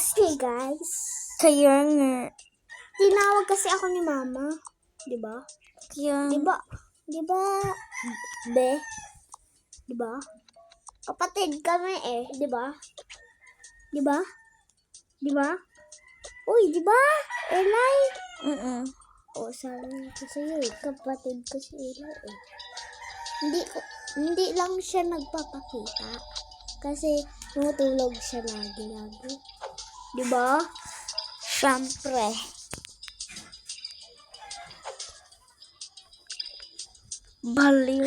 Hey guys. Kaya nga. Tinawag kasi ako ni mama. Diba? Kaya Diba? Diba? Be? Diba? Kapatid kami eh. Diba? Diba? Diba? Uy, diba? Elay? O, sabi ko sa'yo eh. Kapatid ko si Elay eh. Hindi lang siya nagpapakita. Kasi tumutulog siya lagi-lagi. Diba? syempre. Baliw.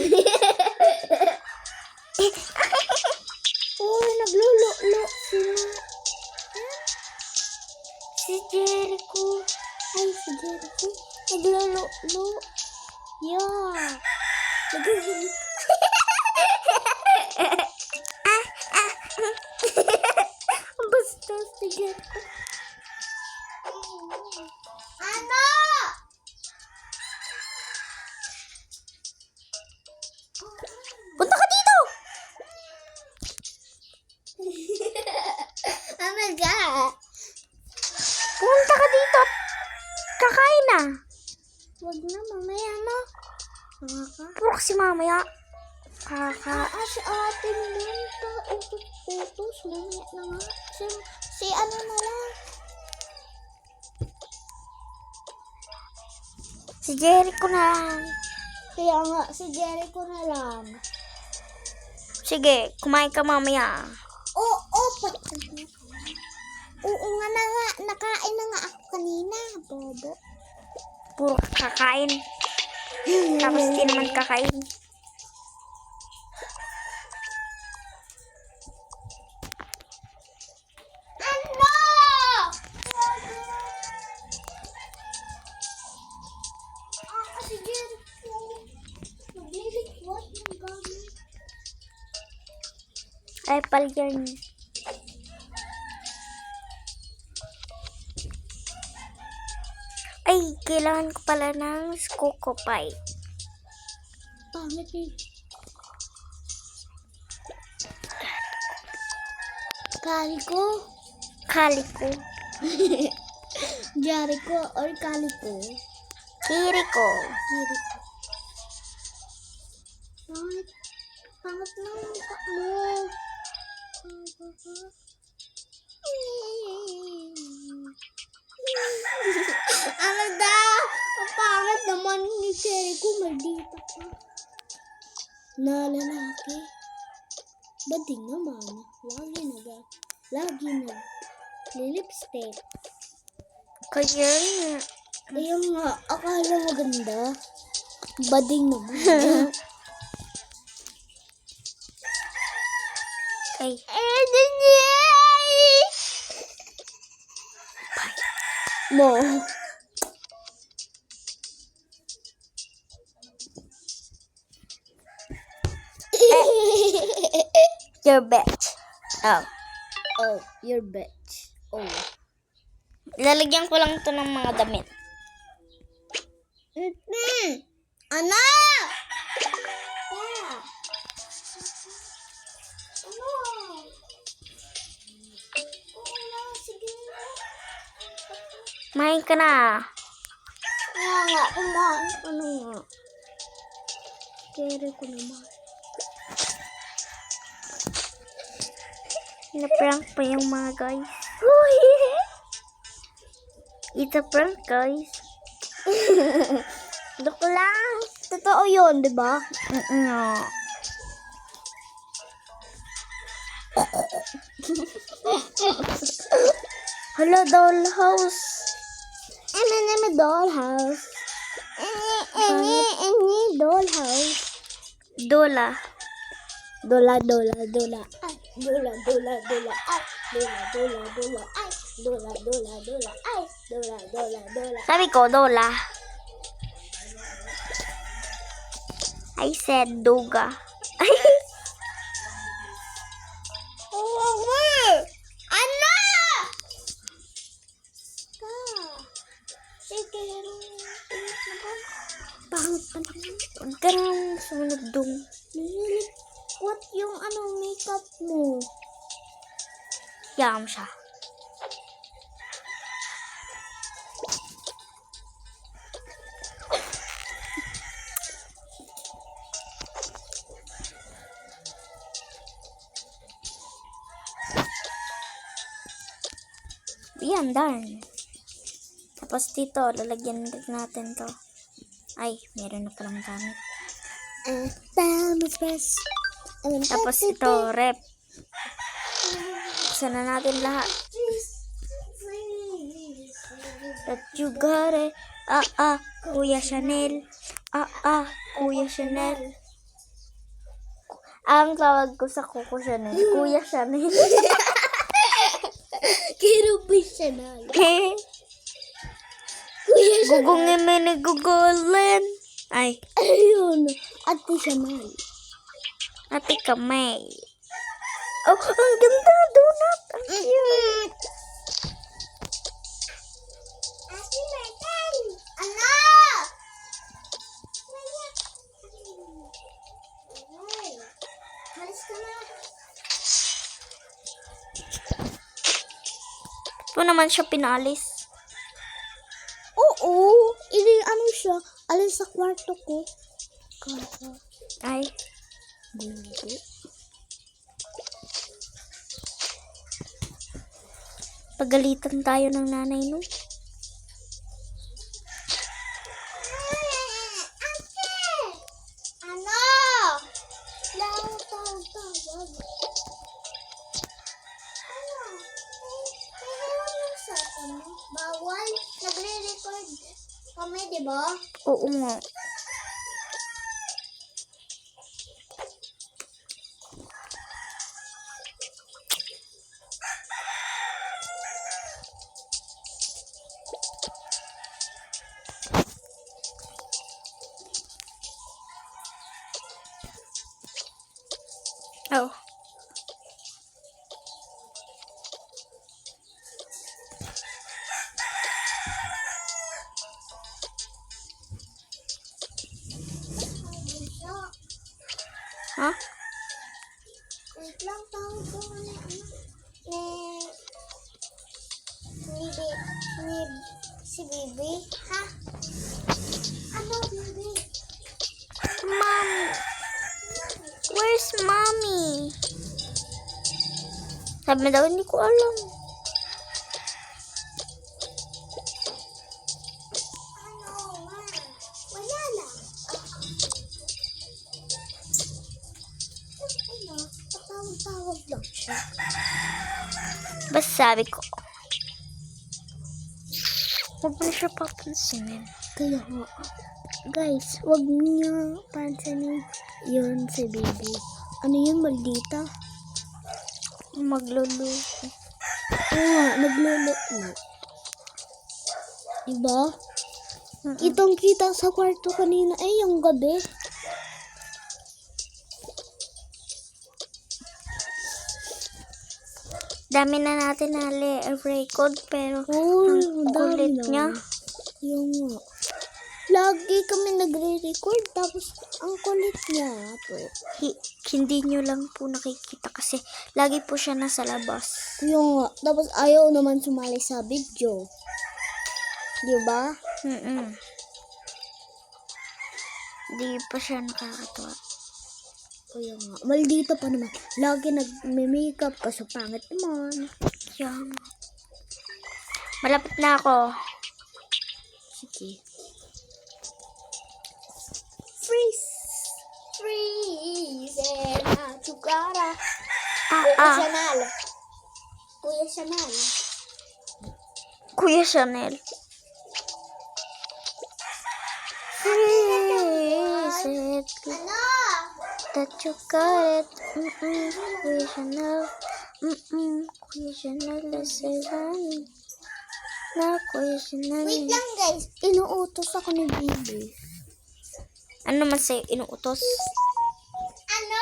Uy, naglululo sila. Si Jericho. Ay, si Jericho. Naglululo. Yeah. Naglululo. Basta si Jericho. Ano? Punta ka dito! Ano ga? Punta ka dito! Kakain na! Wag na, mamaya na. Kaka? Puro kasi mamaya. Si ate mo lang pa. Utos. Mamaya na nga. Si ano na lang. Si Jericho na lang. Kaya nga, si Jericho na lang. Sige, kumain ka mamaya. Oo, oo nga na nga. Nakain na nga ako kanina. Bobo. Puro kakain. Tapos di naman kakain. Ano? Si Jericho. Naglilikwat ng gamit. Ay, palyan. Ay, kailangan ko pala ng Coco Pie. Pangit eh. Kaliko. Kaliko. Jericho or Kaliko? Kiriko. Jericho. Pangit. Pangit na ang mukha mo. Ano daw? Ang pangit naman ni Jericho. Maldita pa. Na lalaki. Bading naman. Lagi lipstick. Kaya nga. Ayun nga, akala maganda. Bading naman. Ay, Mo. your bet. Oh. Oh, your bitch. Oh. Lalagyan ko lang to ng mga damit. Ano? Yeah. Ano? Oo, sige. Kumain ka na. Kaya nga, kumain ka na nga. Kere ko naman. Na-prank pa yung mga guys. Uy! It's a prank, guys. Joke lang. Totoo yun, di ba? No. Hello, dollhouse. Dollhouse. Dollhouse. Dola. Dola. Ay, dola. Ay, dola. Ay, dola. Ay, dola. Sabi ko, Dola. I said Duga. Ano? Sige. Pangit pa naman. Huwag ka nang sumunod dong. What yung makeup mo? Yam siya. Yan, darn. Tapos dito, lalagyan din natin to. Ay, meron na palang gamit. Tapos ito, rep. Buksan na natin lahat. That you got it. Kuya Chanel. Kuya Chanel. Ang tawag ko sa Coco Chanel, Kuya Chanel. Kirubi Chanel. Eh, Kuya Chanel. gugungin mo na gugulin. Ay, Ayun. Ate Chanel. ate kamay. Oh, ang ganda, donut. Ang cute. Ate Martin. Ano? Halis ka na. Ito naman siya pinalis. Oo. Ini ano siya. Alis sa kwarto ko. Ay, pagalitan tayo ng nanay no. Ano? Tawag. Bawal. Nagre-record kami, di ba? Oo nga. Oh. Ha? Wait lang, tawag ko ni si Bibi. Ha? Ano, Bibi? Mom, where's mommy? Sabi daw, hindi ko alam. Ano, ma? Wala lang. Ano, patawag-tawag lang siya. Basta sabi ko, huwag mo na siya papansinin. Kaya nga, guys, wag niyo pansinin yun si Bibi. Ano yun, maldita? Maglulu. Oo nga, naglolo. Diba? Kitang-kita sa kwarto kanina yung gabi. Dami na natin na record pero Oh, ang kulit niya. Yung nga. Lagi kami nagre-record tapos ang kulit niya po. Hindi nyo lang po nakikita kasi lagi po siya nasa labas. Yung nga. Tapos ayaw naman sumali sa video. Diba? Hindi pa siya nakakatawa. Kaya nga. Maldita pa naman. Lagi nag-makeup kaso pangit naman. Yan. Malapit na ako. Sige. Freeze! Na tsukara. Chanel. Kuya Chanel. Kuya Chanel. Freeze it. Ano? That you got it. Kuya Chanel. Kuya Chanel is running. Na Kuya Chanel. Wait lang guys. Inuutos ako ni Bibi. Ano man sa'yo inuutos? Ano?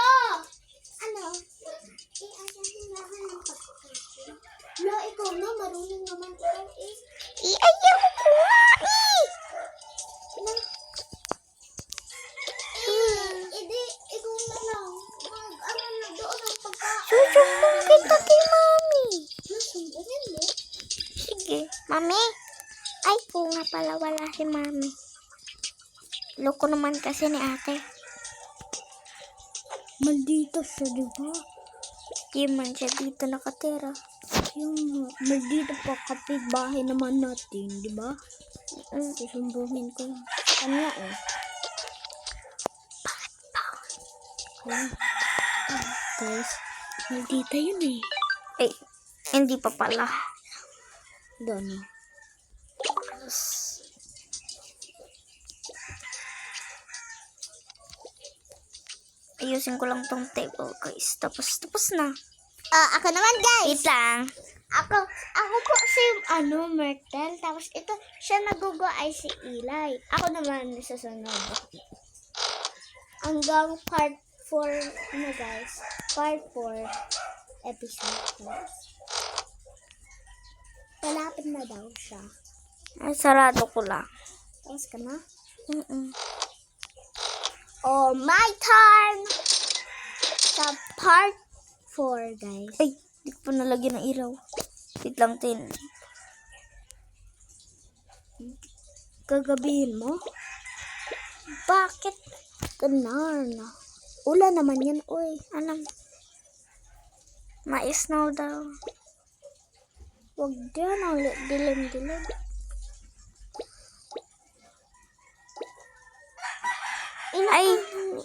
La, ikaw na. Marunong naman ikaw eh. Ayaw ko nga eh. Edi, ikaw na lang. Ano na doon ang pagkain. Susumbong kita kay mami. Nasumbongin mo? Sige. Mami? Ay, ko nga pala wala si mami. Loko naman kasi ni ate. Maldita siya, diba? Di man siya dito nakatira. Yung dito pa kapitbahay naman natin, di ba? Susumbungin ko. Kanya eh. Kaya, guys, nandito yun eh. Eh, hindi pa pala. Doon. Ayusin ko lang tong table, guys. Tapos na. Ako naman, guys. Wait lang. Ako po si Myrtle. Tapos ito, siya nagugo ay si Eli. Ako naman sa sunod. Hanggang part 4 na, guys. Part 4 episode, guys. Palapit na daw siya. Ay, sarado ko lang. Tapos ka na? Mm-mm. Oh, my turn! Sa part 4, guys. Ay, di ko pa nalagyan ng ilaw. Wait lang, tin. Gagabihin mo? Bakit? Ganon. Ulan naman yan, oy. Alam. Mais-snow daw. Huwag dyan, ang dilim-dilim. Ay,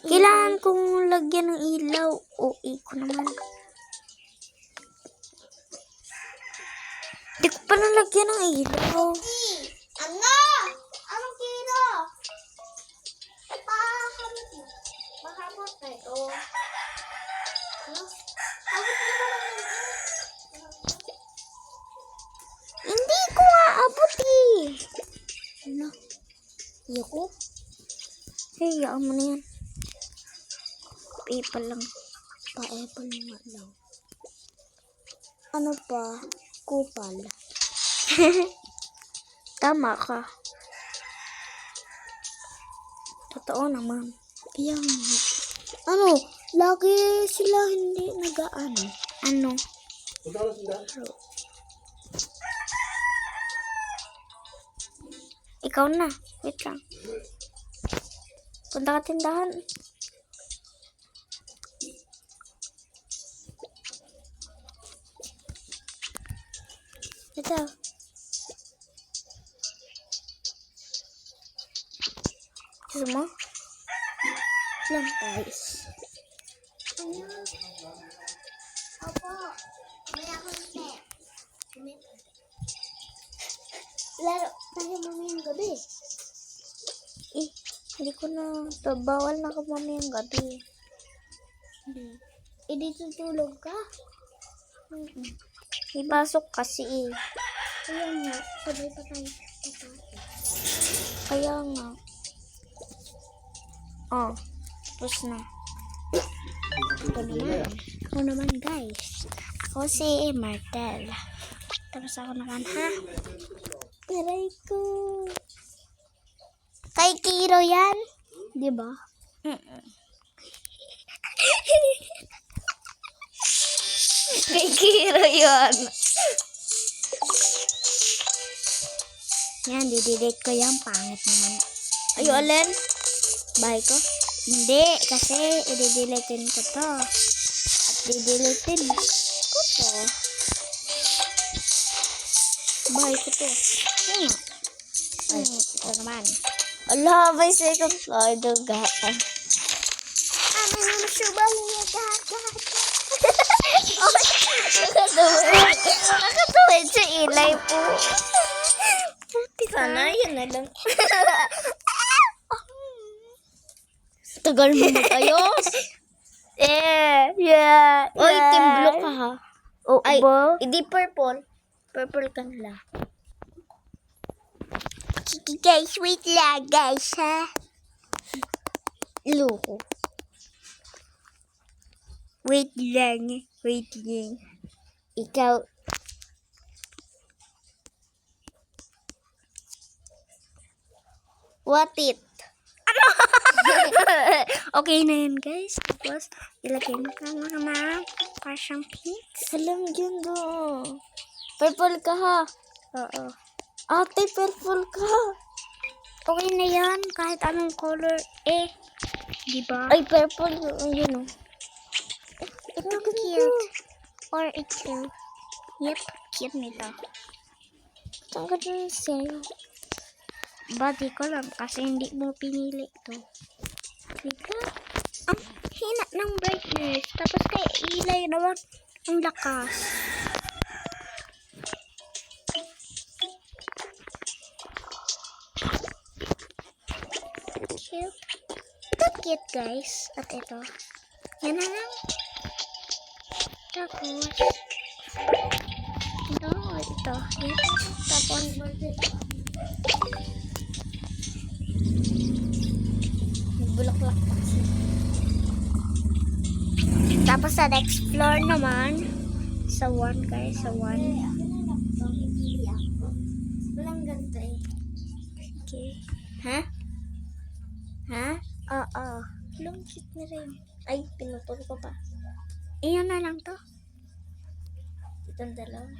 kailangan kong lagyan ng ilaw. OA ko naman. Di ko pa nalagyan ng ilaw. Ano? Anong kilo? Mahamot na ito. Hindi ko nga abot eh. Ano? Yoko? Hey, yaan mo na yan. Paper lang. Pa-apple nga lang. Ano pa? Kupal. Tama ka. Totoo naman. Kaya nga. Ano? Lagi sila hindi nag-ano. Ano? Ikaw na. Wait lang. Punta ka tindahan. Ito. Gusto mo? Lang, guys. Opo. May ako na. Laro tayo mamayang gabi. Eh, hindi ko na. Bawal na ka mamayang gabi. Dito tulog ka? Ipasok kasi eh. Kaya nga, sabay pa tayo papasok. Kaya nga. Oh, tapos na. Ako naman, guys. Ako si Martel. Tapos ako naman, ha? Taray ko. Kay Kiro yan? Di ba? Kay Kiro yan. Yan, didelete ko yan. Pangit naman. Ayo, alin? Bahay ko? Hindi, kasi i-deletein ko to. At dideletein ko to. Bahay ko to. Hmm. Ay, ito naman. Allah, may second floor daw gaan. Ano naman subal niya, gagat. Nakatuwid sa ilay po. Sana, yun na lang. Tagal mo mag-ayos. Yeah. Oy, team blue ka ha. Oh, Ay, ba? hindi purple. Purple ka nila. Sige guys, wait lang guys ha. Loko. Wait lang. Ikaw. What it? Okay na yun guys. Tapos, ilagay mo ka na parang pink. Alam dyan do. Purple ka ha. Oo. Ate, purple ka. Okay na yan. Kahit anong color eh. Diba? Ay, purple. Yun o. Ito cute. Or ito. Yep, cute nito. Ang ganda ng sale. Body ko lang kasi hindi mo pinili to. Diba? Ang hina ng brightness. Tapos kay ilay naman ang lakas. Cute. Ito cute guys. At ito. Yan na lang. Tapos ito. Yan. Tapos bulaklak kasi. Tapos sa next floor naman, sa 1 guys, sa 1. Walang ganito eh. Okay. Ha? Ha? Oo. Long cute na rin. Ay, pinutol ko pa. Iyon na lang to. Itong dalawa.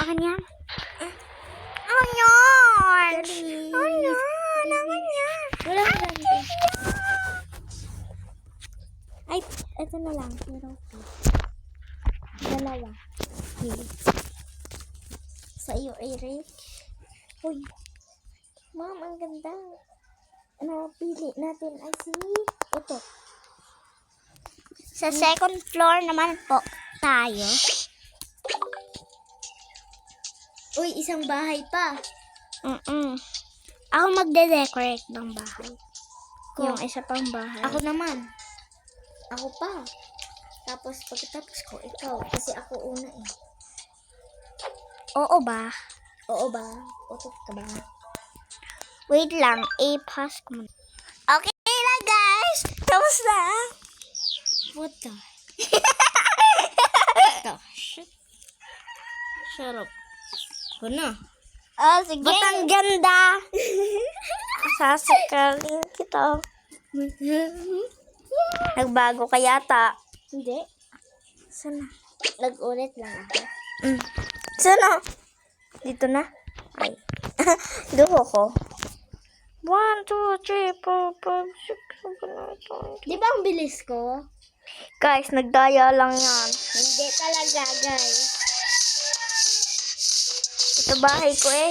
Akin yan. Akin yan. Akin yan. Akin yan. Walang ganito. Ay, ito na lang. Pero, dalawa. Okay. Sa iyo, Eric. Uy. Ma'am, ang ganda. Ano, pili natin ay si ito. Sa second floor naman po tayo. Uy, isang bahay pa. Ako magde-decorate ng bahay. Ko. Yung isa pang bahay. Ako naman. Ako pa. Tapos pagkatapos ko, ikaw. Kasi ako una eh. Oo ba? Oo ba? Utot ka ba? Wait lang, i-pause ko muna. Okay na guys! Tapos na! What the? Shit. Shut up. Ako na. Oh, sige. Ba't ang ganda? Sasakalin kita. Nagbago ka yata. Hindi. Sana? Nag-ulit lang ako. Sana? Dito na? Ay. Duho ko. 1, 2, 3, 4, 5, 6, 7, 8, 9. Di ba ang bilis ko? Guys, nagdaya lang yan. Hindi talaga, guys. Ito bahay ko eh.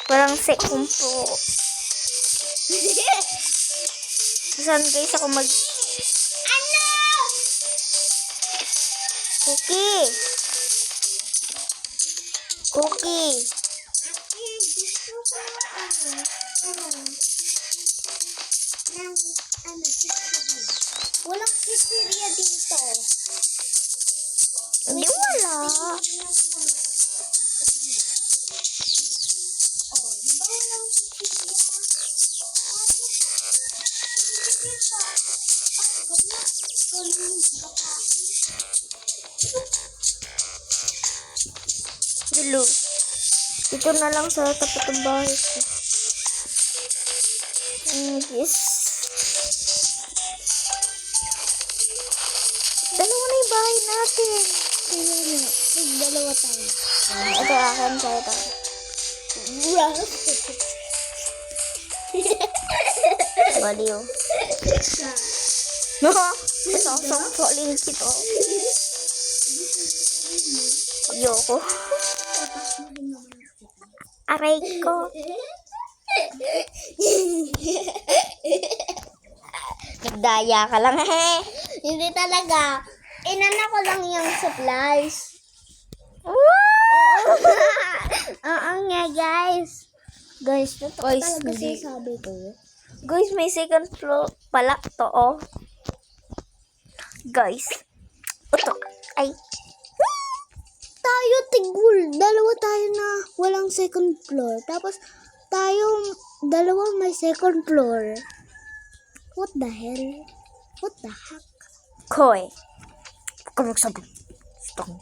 Parang second po. Saan guys ako mag... Ano? Cookie! Cookie! Walang pizzeria dito. Hindi wala. Di ba walang Dulo. Ito na lang sa tapat ng bahay ko. Yes. Dalawa na yung bahay natin. Dalawa tayo. Ito akin sa ito. Baliw. No, sasang-saling kita. Ayoko. Aray ko. Nagdaya ka lang eh. Hindi talaga. Inana ko lang yung supplies. Oo nga guys. Guys, totoo Guys, talaga hindi. sinasabi ko. Guys, may second floor pala to oh. Guys. Ito. Ay. Tayo tigul. Dalawa tayo na walang second floor. Tapos tayo dalawa may second floor. What the hell? What the heck? Koy. Kamagsabi. Stop.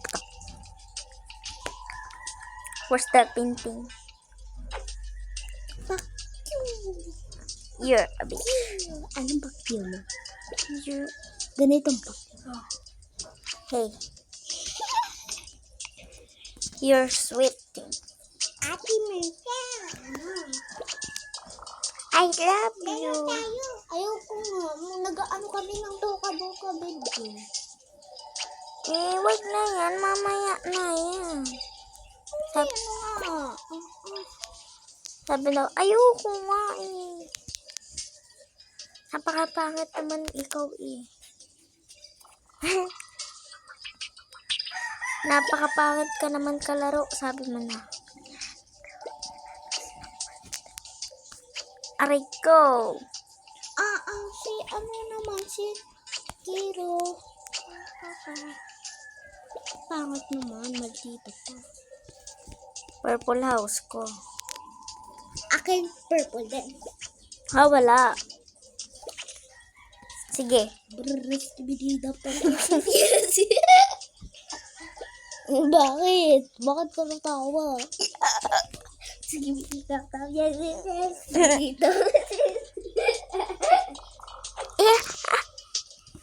Where's the painting? Fuck you. You're a bit. Anong fuck you mo? You're... Ganitong fuck you. Hey. You're sweet. Ate Marcel. I love you. Ayoko nga. Nag-ano kami ng doka-doka bed. Wag na yan. Mamaya na yan. Sabi, Ano nga? sabi daw, ayoko nga eh. Napakapangit naman ikaw eh. Napakapangit ka naman kalaro, sabi mo na. Aray ko. Si ano naman, si Kiro. Pangit naman, maldito pa. Purple house ko. Akin, purple din. Wala. Sige. Brrrr, bidida pa. Bakit? Bakit ka natawa? Sige, bidida pa. Yes. Bidida.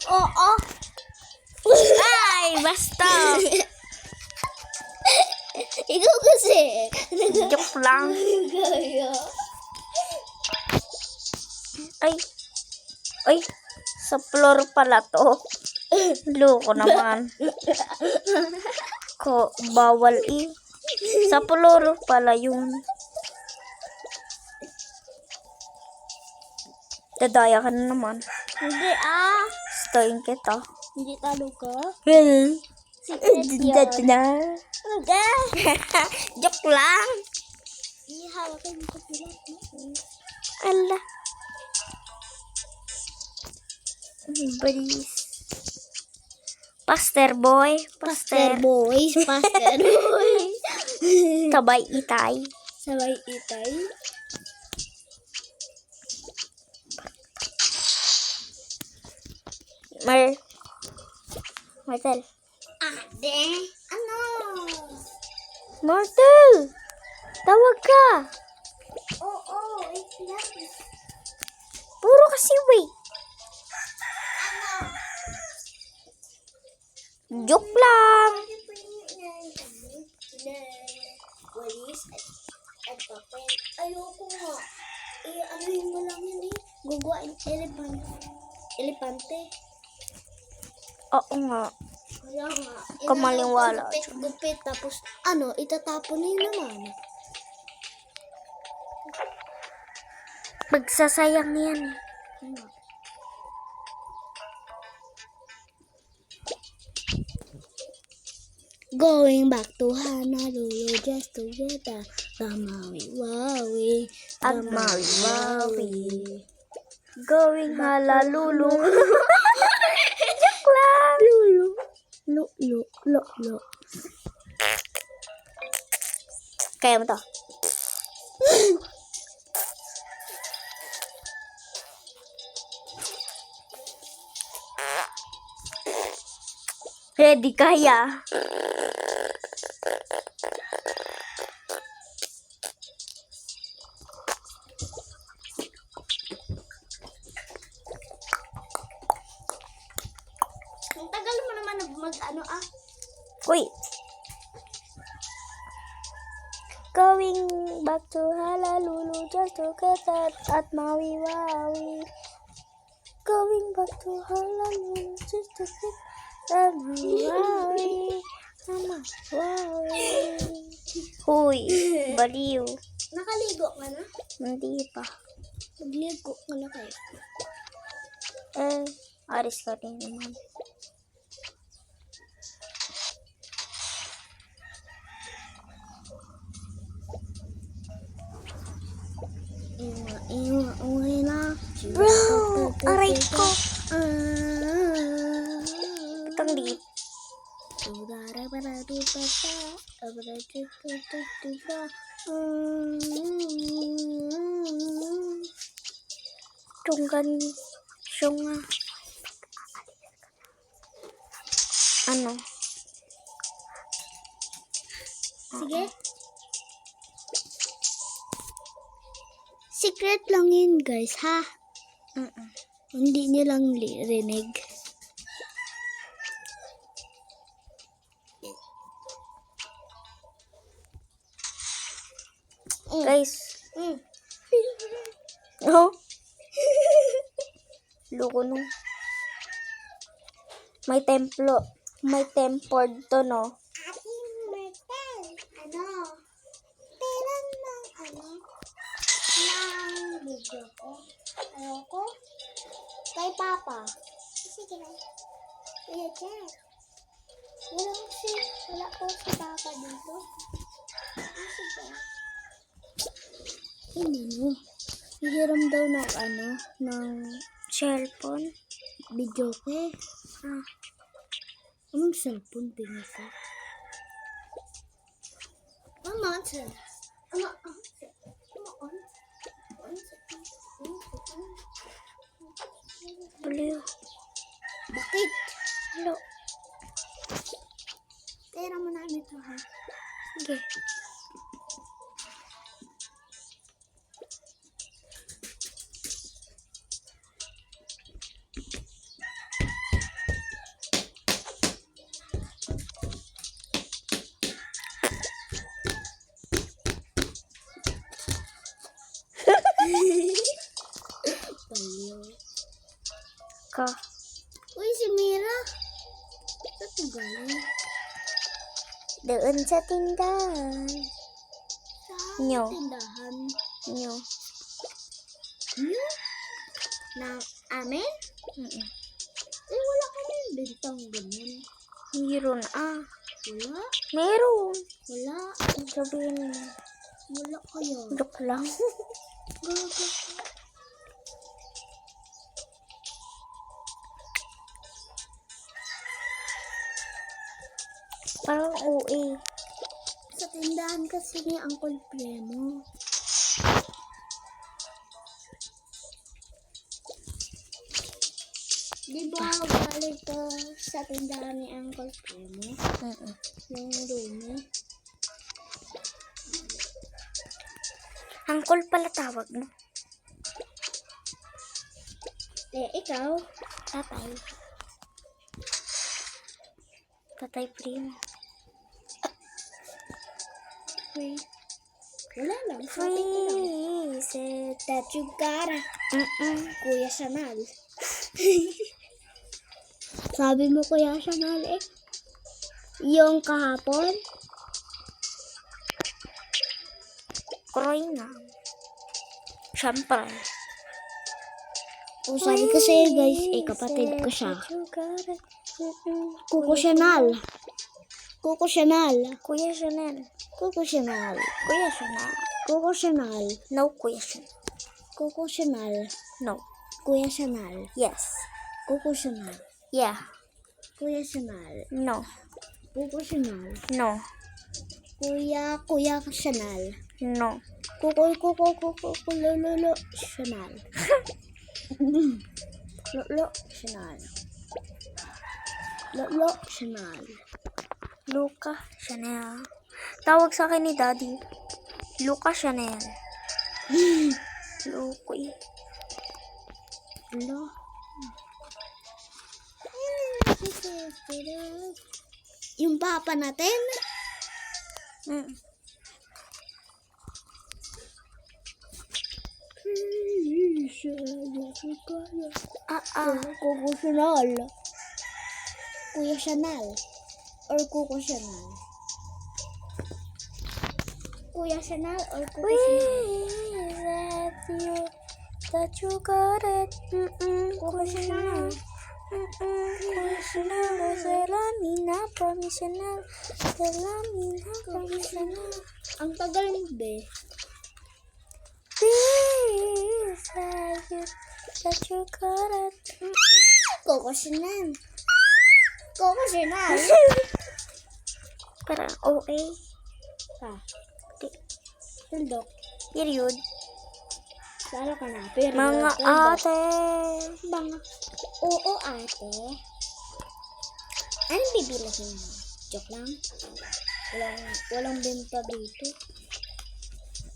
Oo. Ay, basta. Ikaw kasi. Joke lang. Gaya. Ay, sa floor pala to. Loko naman. Bawal eh. Sa floor pala yun. Dadaya ka na naman. Hindi Stoyin kita. Hindi talo ka? Well, Secret yun. na. Hindi. Joke lang. Ihawakan mo ko sila. Ala. Balis. Pastor boy. Pastor boys. Kabay itay. Sabay itay. Martel. Ade. Ano? Martel! Tawag ka! Oo, wait lang. Puro kasi wait. Joke lang. Walis at papel. Ayoko nga. Anuhin mo lang yun Guguain elepante. Oo nga. Kaya nga. Kamaliwala. Gupit, tapos itatapon na yun naman. Magsasayang yan. Going back to Honolulu just to get the Maui-Wawi. At Maui-Wawi. Going halalulu. Joke lang. Lo. Kaya mo to. Ready kaya? Ang tagal mo naman Wait. Going back to Honolulu just to get at Maui-Wawi. Going back to Honolulu just to get at Maui-Wawi. Maui-Wawi. Huy, baliw. Nakaligo ka na? Hindi pa. Nagligo ka na kayo. Aris ka rin naman. Uwi na. Bro, aray ko. Itang liit. Tunggan syunga. Ano? Sige. Secret lang yun, guys, ha? Hindi nyo lang rinig. Guys, Oh, loko no. May templo. May tempered to, no? Ating Martel. Ano? Kailan ng ng video ko? Ayoko? Kay Papa. Sige lang. Kuya Jack. Wala po si Papa dito. Sige. Hindi. Hihiram daw ng Cellphone. video ko eh. Anong cellphone pinag ko? Mama, sir. Blue. Bakit? Hello. Tira mo na ito ha. Sige. Baliw. Ka. Uy, si Mira. Saan mo galing? Doon sa tindahan. Sa Nyo. tindahan. Nyo. Na amin? Mm-mm. Eh, wala kami bintang ganun. Meron Wala? Meron. Wala. Sabihin mo. Wala kayo. Joke lang. Gaga. Parang OA. Sa tindahan kasi ni Uncle Premo. Di ba galing to sa tindahan ni Uncle Premo? Mm-mm. Yung Rumi. Angkol pala tawag mo. Eh, ikaw? Tatay. Tatay Primo. Free. Wala lang. Sabi ko lang. Free. Said. That you gotta. Kuya Sanal. Sabi mo Kuya Sanal eh. Yung kahapon? Kroy na. Siyempre. O sabi ko sa'yo guys, eh kapatid ko siya. Kuko Sanal. Kuko Sanal. Kuya Chanel. Kuko Sanal. Kuya Chanel. Kuko Sanal. No, Kuya Chanel. Kuko Sanal. No. Kuya Sanal. Yes. Kuko Sanal. Yeah. Kuya Sanal. No. Kuko Sanal. No. Kuya Sanal. No. Kuko lolo Chanel. Lolo Chanel. Lolo Chanel. Luca Chanel. Tawag sa akin ni Daddy. Luca Chanel. Luki. Lo. Yung papa natin. Kuko Chanel. Kuya Chanel. Or Kuko Chanel. Kuya Chanel or Kuko Chanel. That you got it. Kuko Chanel. Kuya Chanel. Salamina from Chanel. Salamina from Chanel. Ang tagal mo, be. Please, that you got it. Kuko Chanel. Kuko Chanel. Parang OA. Tundok. Period. Sala ka na. Pero Mga ate. Mga. Oo, ate. Anong bibilihin mo? Joke lang. Walang benta dito.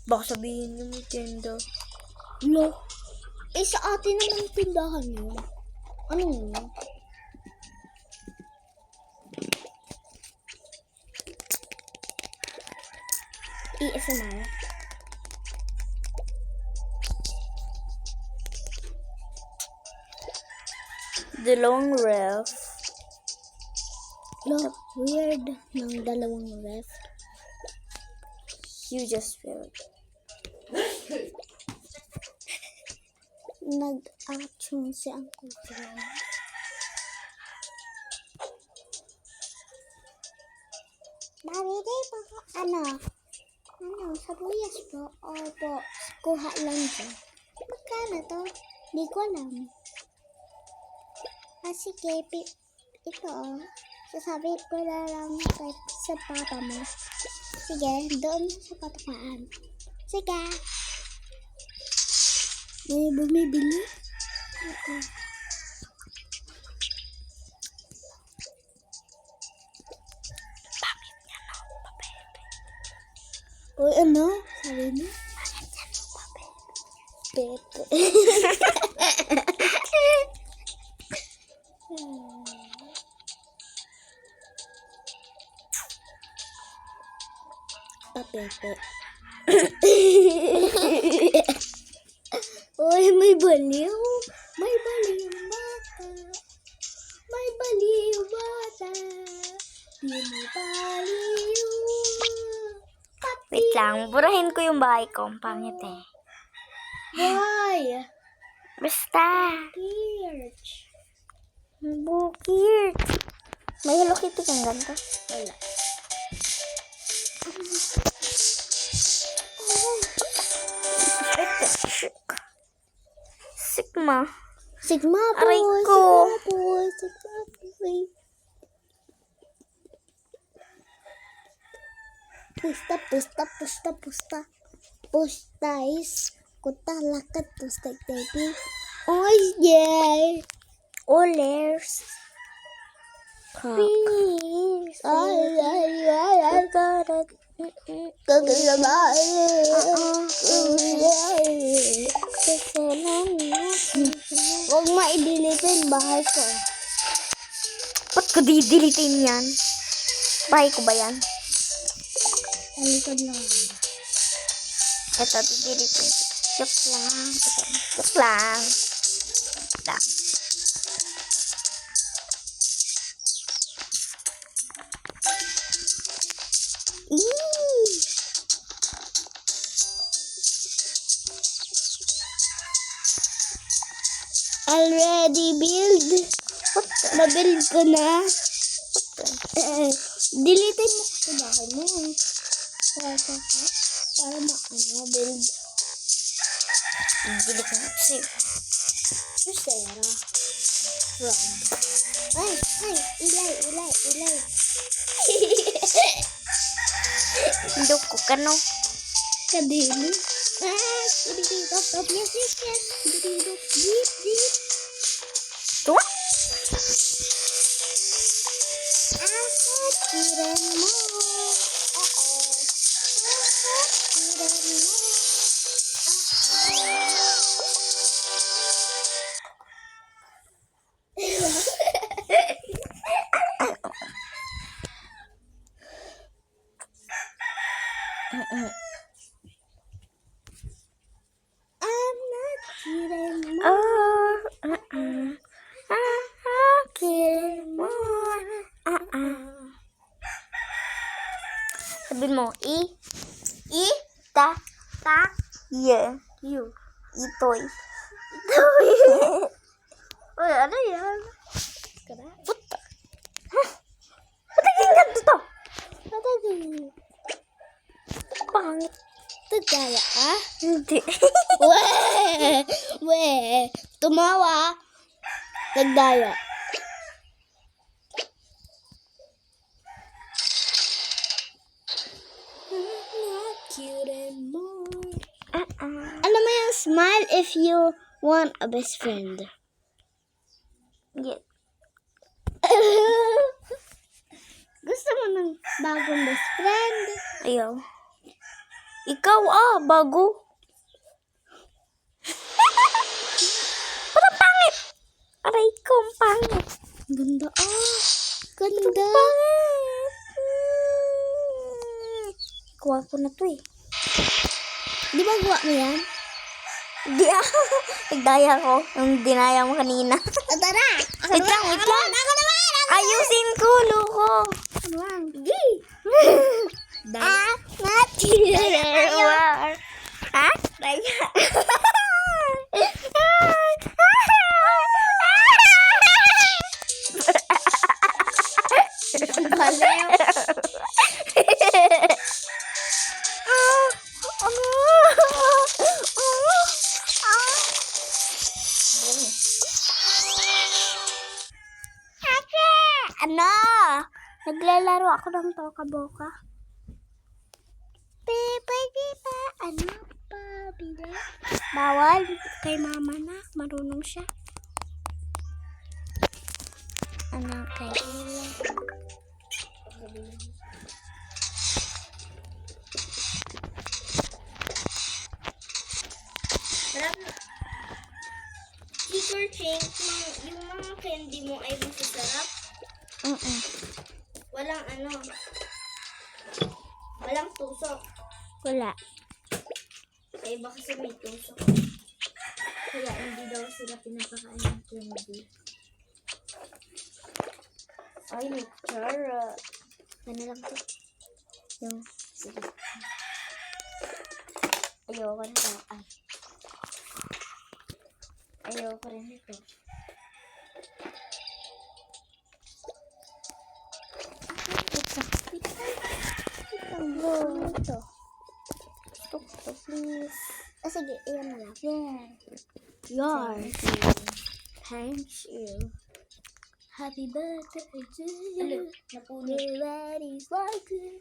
Baka sabihin niyo may tenda. Lo. Eh, sa atin naman tindahan yun. Ano yun? ASMR. Dalawang ref. Look, weird ng dalawang ref. You just weird. Nag-action si Uncle John. Babidi pa ka, ano, sabuyas po, opo, kuha lang po. Magkano to? Di ko alam. Sige, ito sasabihin ko na lang sa papa mo. Sige, doon sa patamaan. Sige. May bumibili? Okay. Uy, ano? Sabi mo? Pepe. Papepe. Uy, may baliw. May baliw bata. May baliw bata. Di may baliw. Wait lang, burahin ko yung bahay ko. Ang pangit eh. Why? Basta. Birch. Bukit. May Hello Kitty kang ganito? Wala. Sigma. Sigma po. Aray ko. Sigma po. Pusta. Pusta is kuta lakat pusta baby. Oh yeah. Olers. Please. Ay. Got it. Huwag ma-delete bahay ko. Ba't ko didilitin yan? Bahay ko ba yan? Talikod lang. Ito, didilitin. Joke lang. Joke lang. Da. Already build? Na-build ko na. Deletein mo sa bahay mo. Para build. Dili ko na kasi. Sarah. From. Ay, ilay. Hindi ko kano. Kadili. Dito. Yes. Dito. Deep. Tuwa? Kiran mo. Kiran mo. I'm not kidding mo. Kill more. Sabihin mo, you. Itoy. Uy, ano yan? Puta. Ba't naging ganito to? Pangit. Tagaya ah? Hindi. Weh. Tumawa. Nagdaya. Not cute anymore. Ano mo yung smile if you want a best friend? Yeah. Gusto mo ng bagong best friend? Ayaw. Ikaw bago. Ba't ang pangit? Aray ko, ang pangit. Ganda Ganda. Pangit. Kuha ko na to eh. Di ba gawa mo yan? Di ako. Nagdaya ko. Yung dinaya mo kanina. Tara! Wait lang, wait lang. Ayusin ko, loko. Ano lang? Di! War. Ha? Daya. Baliw. Ano? Naglalaro ako ng toka-boka. Pwede pa. Ano pa? Bila? Bawal. Kay mama na. Marunong siya. Ano kay Chicker Chink, yung mga candy mo ay masasarap. Walang walang tusok. Wala. Sa iba kasi may tusok. Kaya hindi daw sila pinapakain ng candy. Ay, may carrot. Ano lang to? Yung, Sige. ayoko na to. Ay. Ayoko rin ito. Ano to? Tuk, please. Sige, iyan na lang. Yar. Thank you. Happy birthday to you. Napunit. Everybody's like you.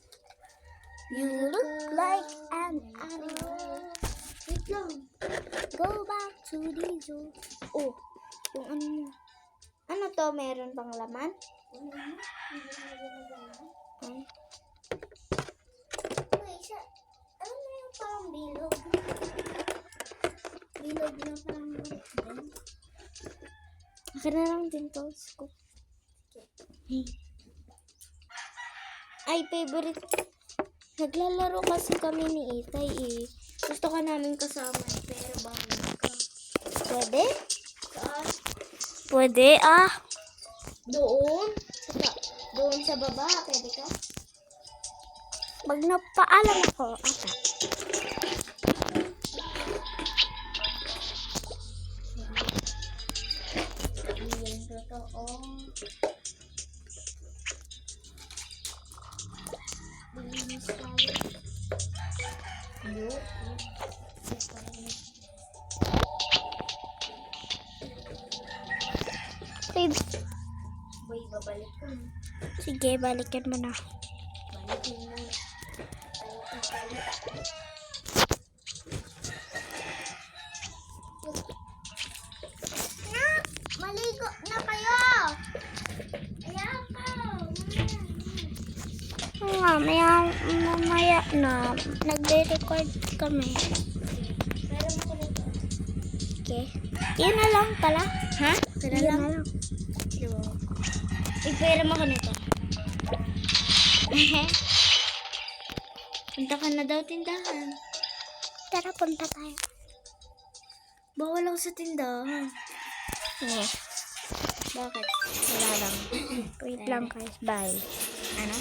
You look like an animal. Wait lang. Go back to the zoo. Oh, yung ano mo. Ano to? Meron pang laman? Ay. Ano na yung parang bilog? Bilog na parang Akin na lang din to. Scoop. Ay, favorite. Naglalaro kasi kami ni Itay eh. Gusto ka namin kasama eh, pero bawal ka. Pwede? Saan? Pwede ah. Doon? Doon sa baba, pwede ka? Pag napaalam ako, ata. Yan, totoo. Linis tayo. Babe, Boy, babalik ko. sige, balikan mo na. Balikin mo. Maligo na kayo! Ayan ka! Mamaya na. Nagre-record kami. Pero mo ko nito. Okay. Yun na lang pala. Ha? Yun na lang. Ipera mo ko nito. Punta ka na daw tindahan. Tara, punta tayo. Bawal ako sa tindahan. Yeah. Bakit? Wala lang. Wait lang guys. Bye. Ano?